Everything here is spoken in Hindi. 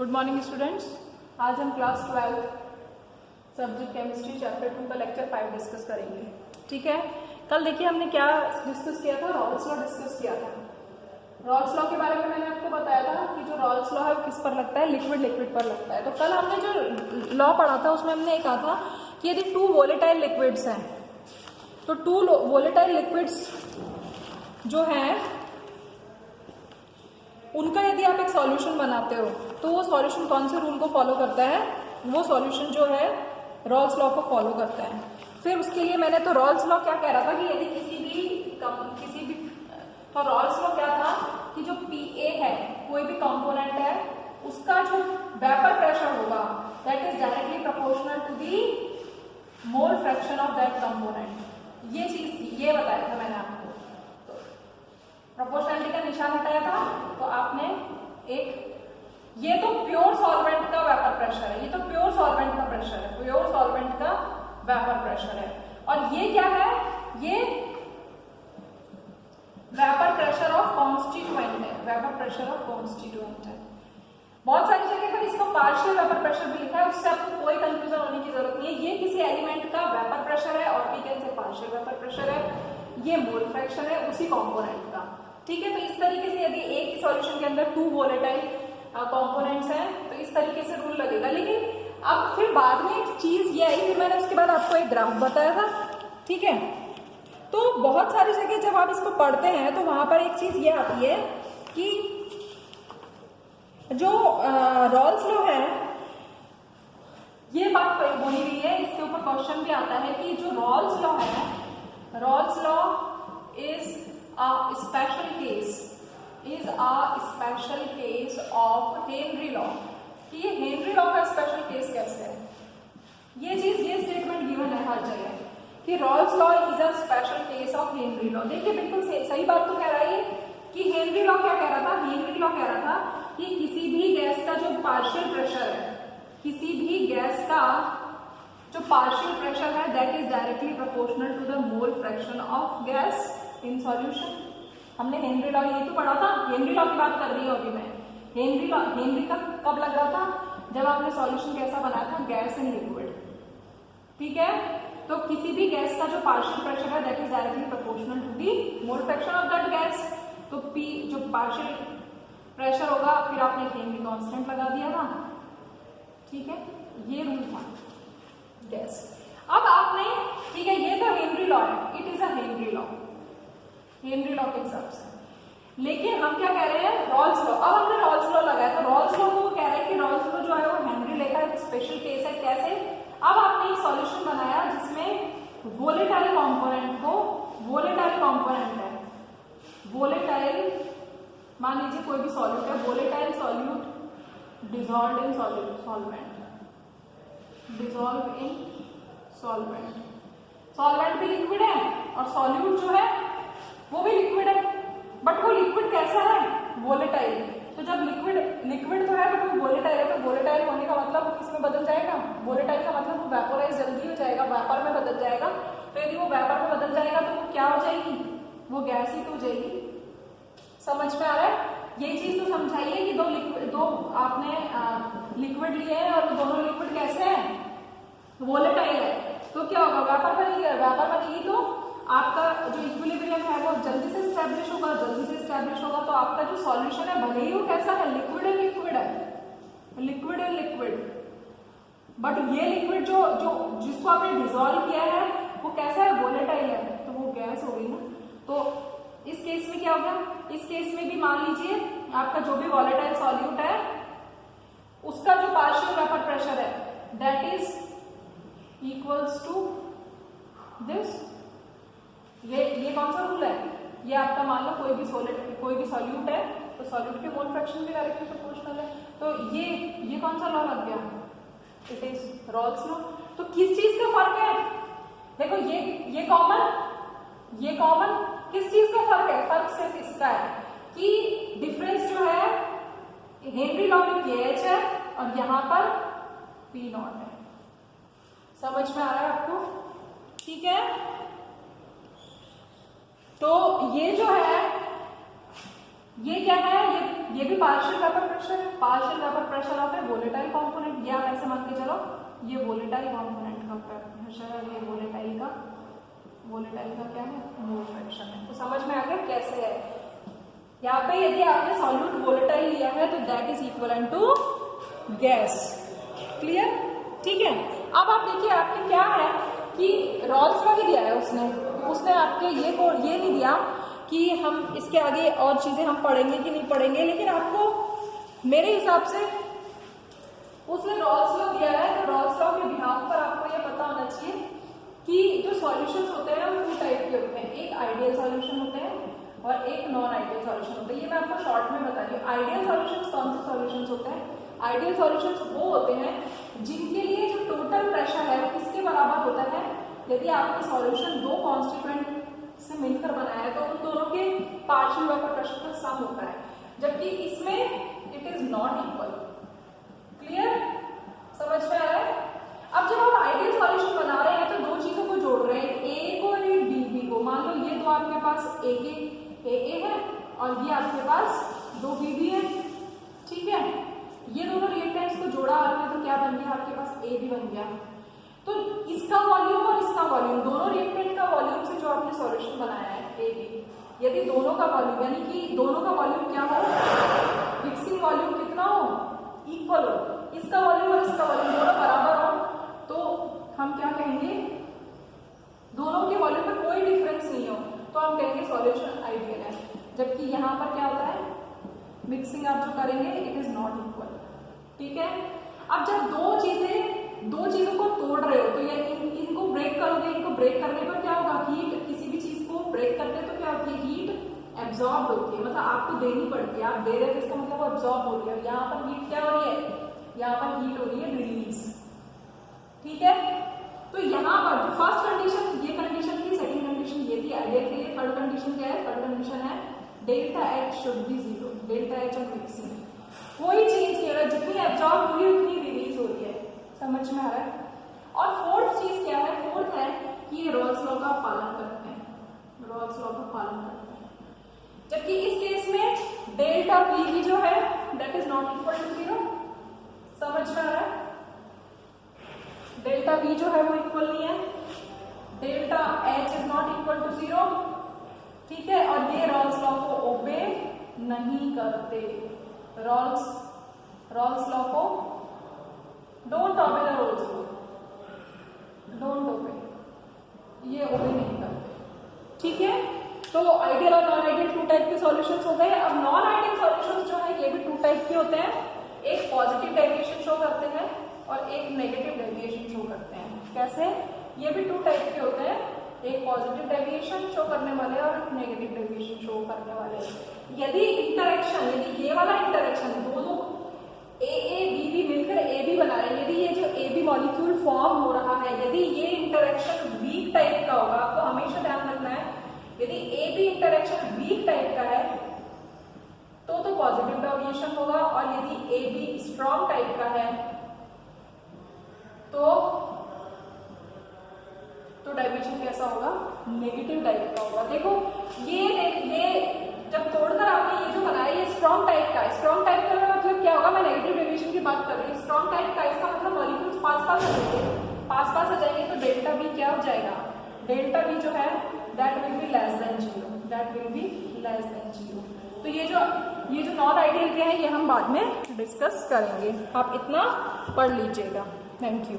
Good morning students. आज हम क्लास 12 सब्जेक्ट केमिस्ट्री चैप्टर 2 का लेक्चर 5 डिस्कस करेंगे। ठीक है, कल देखिए हमने क्या डिस्कस किया था, रॉल्स लॉ डिस्कस किया था। रॉल्स लॉ के बारे में मैंने आपको बताया था कि जो रॉल्स लॉ है वो किस पर लगता है, लिक्विड लिक्विड पर लगता है। तो कल हमने जो लॉ पढ़ा था उसमें हमने ये कहा था कि यदि टू वोलेटाइल लिक्विड्स हैं तो टू वोलेटाइल लिक्विड्स जो हैं उनका यदि आप एक सॉल्यूशन बनाते हो तो वो सॉल्यूशन कौन से रूल को फॉलो करता है, वो सॉल्यूशन जो है रॉल्स लॉ को फॉलो करता है। फिर उसके लिए मैंने तो रॉल्स लॉ क्या कह रहा था कि यदि किसी भी तो रॉल्स लॉ क्या था कि जो Pa है, कोई भी कंपोनेंट है, उसका जो वेपर प्रेशर होगा that is directly proportional to the mole fraction of that component. ये चीज थी, ये बताया था मैंने आपको। प्रोपोर्शनलिटी का निशान हटाया था तो आपने एक, ये तो प्योर सॉल्वेंट का वेपर प्रेशर है, ये तो प्योर सॉल्वेंट का प्रेशर है, प्योर सॉल्वेंट का वेपर प्रेशर है। और ये क्या है, ये वेपर प्रेशर ऑफ कॉन्स्टिट्यूएंट है, वेपर प्रेशर ऑफ कॉन्स्टिट्यूएंट है। बहुत सारी जगह पर इसको पार्शियल वेपर प्रेशर भी लिखा है, उससे आपको कोई कंफ्यूजन होने की जरूरत नहीं है। ये किसी एलिमेंट का वेपर प्रेशर है और we can say partial vapour pressure है, ये मोल फ्रैक्शन है उसी कंपोनेंट का। ठीक है, तो इस तरीके से यदि एक ही सॉल्यूशन के अंदर टू वोलेटाइल कंपोनेंट्स हैं तो इस तरीके से रूल लगेगा। लेकिन अब फिर बाद में एक चीज ये आई, फिर मैंने उसके बाद आपको एक ग्राफ बताया था। ठीक है, तो बहुत सारी जगह जब आप इसको पढ़ते हैं तो वहां पर एक चीज ये आती है कि जो रॉल्स लॉ है, ये बात बोली गई है, इसके ऊपर क्वेश्चन भी आता है कि जो रॉल्स लॉ है, Rawls law is a special case of Henry law. कि ये हेनरी लॉ का स्पेशल केस कैसे है, ये स्टेटमेंट गिवन है हर जगह कि Rawls law is a special case of Henry law. देखिए बिल्कुल सही बात तो कह रहा है कि हेनरी लॉ क्या कह रहा था, हेनरी लॉ कह रहा था कि किसी भी गैस का जो पार्शियल प्रेशर है, किसी भी गैस का जो पार्शियल प्रेशर है that is directly proportional to the mole fraction of gas in solution. हमने हेनरी लॉ ये तो पढ़ा था, हेनरी लॉ की बात कर रही हूँ अभी मैं। हेनरी का कब लग रहा था, जब आपने सॉल्यूशन कैसा बनाया था, गैस एंड लिक्विड। ठीक है, तो किसी भी गैस का जो पार्शियल प्रेशर है that is directly proportional to the mole fraction of that gas. तो P जो पार्शियल प्रेशर होगा, फिर आपने हेनरी कांस्टेंट लगा दिया था। ठीक है, ये रूल था गैस। अब आपने, ठीक है, ये तो हेनरी लॉ है, it is a Henry law, Henry law के हिसाब से। लेकिन हम क्या कह रहे हैं, रॉल्स लॉ। अब हमने रॉल्स लॉ लगाया तो रॉल्स लॉ को कह रहे हैं कि रॉल्स लॉ जो है वो हेनरी लॉ का एक स्पेशल केस है। कैसे, अब आपने एक सॉल्यूशन बनाया जिसमें वोलेटाइल कंपोनेंट को, वोलेटाइल कंपोनेंट है, वोलेटाइल मान लीजिए कोई भी सॉल्यूट है, volatile solute dissolve in solvent, dissolve in solvent. Solvent भी लिक्विड है और सॉल्यूट जो है वो भी लिक्विड है, बट वो लिक्विड कैसा है, वोलेटाइल। तो जब लिक्विड तो है बट वो वोलेटाइल है, तो वोलेटाइल होने का मतलब वो किसमें बदल जाएगा, वोलेटाइल का मतलब वो वेपोराइज जल्दी हो जाएगा, वेपर में बदल जाएगा। तो यदि वो वेपर में बदल जाएगा तो वो क्या हो जाएगी, वो गैस ही तो हो जाएगी। समझ में आ रहा है, ये चीज तो समझाइए कि दो आपने लिक्विड लिए हैं और दोनों लिक्विड कैसे हैं, वोलेटाइल है, तो क्या होगा, वेपर बनेगी। वेपर बनेगी तो आपका जो इक्विलिब्रियम है वो जल्दी से स्टैब्लिश होगा, तो आपका जो सॉल्यूशन है भले ही वो कैसा है, लिक्विड है, बट ये लिक्विड जो जिसको आपने डिसॉल्व किया है वो कैसा है, वोलेटाइल है, तो वो गैस हो गई ना। तो इस केस में क्या होगा, इस केस में भी मान लीजिए आपका जो भी वोलेटाइल सॉल्यूट है उसका जो पार्शियल वेपर प्रेशर है that is equals to this. ये कौन सा रूल है, ये आपका मान लो कोई भी सॉल्यूट है तो सॉल्यूट के मोल फ्रैक्शन भी डायरेक्टली प्रोपोर्शनल है। तो ये कौन सा लॉ लग गया, इट इज रॉल्स लॉ। तो किस चीज का फर्क है, देखो ये कॉमन किस चीज का फर्क है, फर्क सिर्फ इसका है कि डिफरेंस जो है हेनरी लॉ में KH है और यहां पर P नॉट है। समझ में आ रहा है आपको, ठीक है। तो ये जो है ये क्या है, ये भी पार्शियल वेपर प्रेशर है, partial vapour pressure of A volatile component. ये आप ऐसे मान के चलो, ये वोलेटाइल कंपोनेंट का प्रेशर है, ये वोलेटाइल का क्या है, मोल फ्रैक्शन है। तो समझ में आ गया कैसे है। यहाँ पे यदि आपने सॉल्यूट वोलेटाइल लिया है तो that is equivalent to gas. Clear, ठीक है। अब आप देखिए आपके क्या है कि रॉल्स का भी दिया है उसने आपके ये नहीं दिया कि हम इसके आगे और चीजें हम पढ़ेंगे कि नहीं पढ़ेंगे, लेकिन आपको मेरे हिसाब से उसने रॉल्स लॉ दिया है, तो रॉल्स लॉ के बिहाफ पर आपको ये पता होना चाहिए कि जो सॉल्यूशंस होते हैं वो 2 टाइप के होते हैं, एक आइडियल सॉल्यूशन होते हैं और एक नॉन आइडियल सॉल्यूशन होता है। ये मैं आपको शॉर्ट में बता रही हूँ। आइडियल सॉल्यूशंस कौन से सॉल्यूशंस होते हैं? आइडियल सॉल्यूशंस वो होते हैं जिनके लिए जो टोटल प्रेशर है वो किसके बराबर होता है, यदि आपने सॉल्यूशन 2 कॉन्स्टिट्यूएंट से मिलकर बनाया है तो उन दोनों के पार्शियल वेपर प्रेशर का सम होता है, जबकि इसमें it is not equal. Clear, समझ में आ रहा है। अब जब आप आइडियल सॉल्यूशन बना रहे हैं तो 2 चीजों को जोड़ रहे हैं, ए को और बी को। मान लो ये 2 आपके पास ए है और ये आपके पास 2 बी है, ठीक है। ये दोनों रिएक्टेंट्स को जोड़ा आपने तो क्या बन गया, आपके पास ए भी बन गया। तो इसका वॉल्यूम और इसका वॉल्यूम, दोनों रिएक्टेंट का वॉल्यूम से जो आपने सॉल्यूशन बनाया है ए बी, यदि दोनों का वॉल्यूम यानी कि दोनों का वॉल्यूम क्या हो, मिक्सिंग वॉल्यूम कितना हो, इक्वल हो, इसका वॉल्यूम और इसका वॉल्यूम दोनों बराबर हो, तो हम क्या कहेंगे, दोनों के वॉल्यूम में कोई डिफरेंस नहीं हो तो हम कहेंगे सॉल्यूशन आइडियल है। जबकि यहाँ पर क्या होता है, मिक्सिंग आप जो करेंगे इट इज नॉट इक्वल। ठीक है। अब जब दो चीजों को तोड़ रहे हो तो ये इनको ब्रेक करोगे, इनको ब्रेक करने पर क्या होगा, हीट किसी भी चीज को ब्रेक करते हैं तो क्या होती है, हीट एब्जॉर्ब होती है, मतलब आपको देनी पड़ती है, आप दे रहे थे इसका मतलब वो एब्जॉर्ब हो रही है। यहाँ पर हीट क्या हो रही है, यहाँ पर हीट हो रही है रिलीज। ठीक है। तो यहाँ पर जो फर्स्ट कंडीशन ये कंडीशन थी, सेकंड कंडीशन ये थी आइडियल के लिए, थर्ड कंडीशन क्या है, थर्ड कंडीशन है delta H should be 0, delta H और मिक्सिंग कोई चेंज नहीं हो रहा, जितनी एब्जॉर्ब हो रही है उतनी रिलीज हो रही है। समझ में आ रहा है। और फोर्थ चीज क्या है, फोर्थ है कि ये रॉल्स लॉ का पालन करते हैं, रॉल्स लॉ का पालन करते हैं। जबकि इस केस में डेल्टा वी भी जो है that is not equal to 0। समझ में आ रहा है। डेल्टा वी जो है वो इक्वल नहीं है, delta H is not equal to 0। ठीक है। और ये रॉल्स लॉ को ओबे नहीं करते, रॉल्स लॉ को don't obey the rules, don't ओबे, ये ओबे नहीं करते। ठीक है। तो आइडियल और नॉन आइडियल 2 टाइप के सॉल्यूशंस हो गए। अब नॉन आइडियल सॉल्यूशंस जो है ये भी 2 टाइप के होते हैं, एक पॉजिटिव डेविएशन शो करते हैं और एक नेगेटिव डेविएशन शो करते हैं। कैसे, ये भी 2 टाइप के होते हैं, एक पॉजिटिव डेविएशन शो करने वाले और एक नेगेटिव डेविएशन शो करने वाले। यदि इंटरेक्शन, यदि ये वाला इंटरेक्शन दोनों ए बी मिलकर ए बी बना रहे हैं, यदि ये जो ए बी मॉलिक्यूल फॉर्म हो रहा है, यदि ये इंटरेक्शन वीक टाइप का होगा, आपको हमेशा ध्यान रखना है, यदि A B interaction weak type का है तो पॉजिटिव डेविएशन होगा, और यदि ए बी स्ट्रॉन्ग टाइप का है तो डेविएशन कैसा होगा, नेगेटिव टाइप का होगा। देखो ये जब तोड़कर आपने ये जो बनाया ये स्ट्रॉन्ग टाइप का है, स्ट्रॉन्ग टाइप का मतलब क्या होगा, मैं नेगेटिव डेविएशन की बात कर रही हूँ। स्ट्रॉन्ग टाइप का इसका मतलब मॉलिक्यूल्स पास पास आ जाएंगे, पास पास आ जाएंगे तो डेल्टा बी क्या हो जाएगा, डेल्टा बी जो है that will be less than 0, that will be less than 0। तो ये जो नॉन आइडियल के हैं ये हम बाद में डिस्कस करेंगे, आप इतना पढ़ लीजिएगा। Thank you.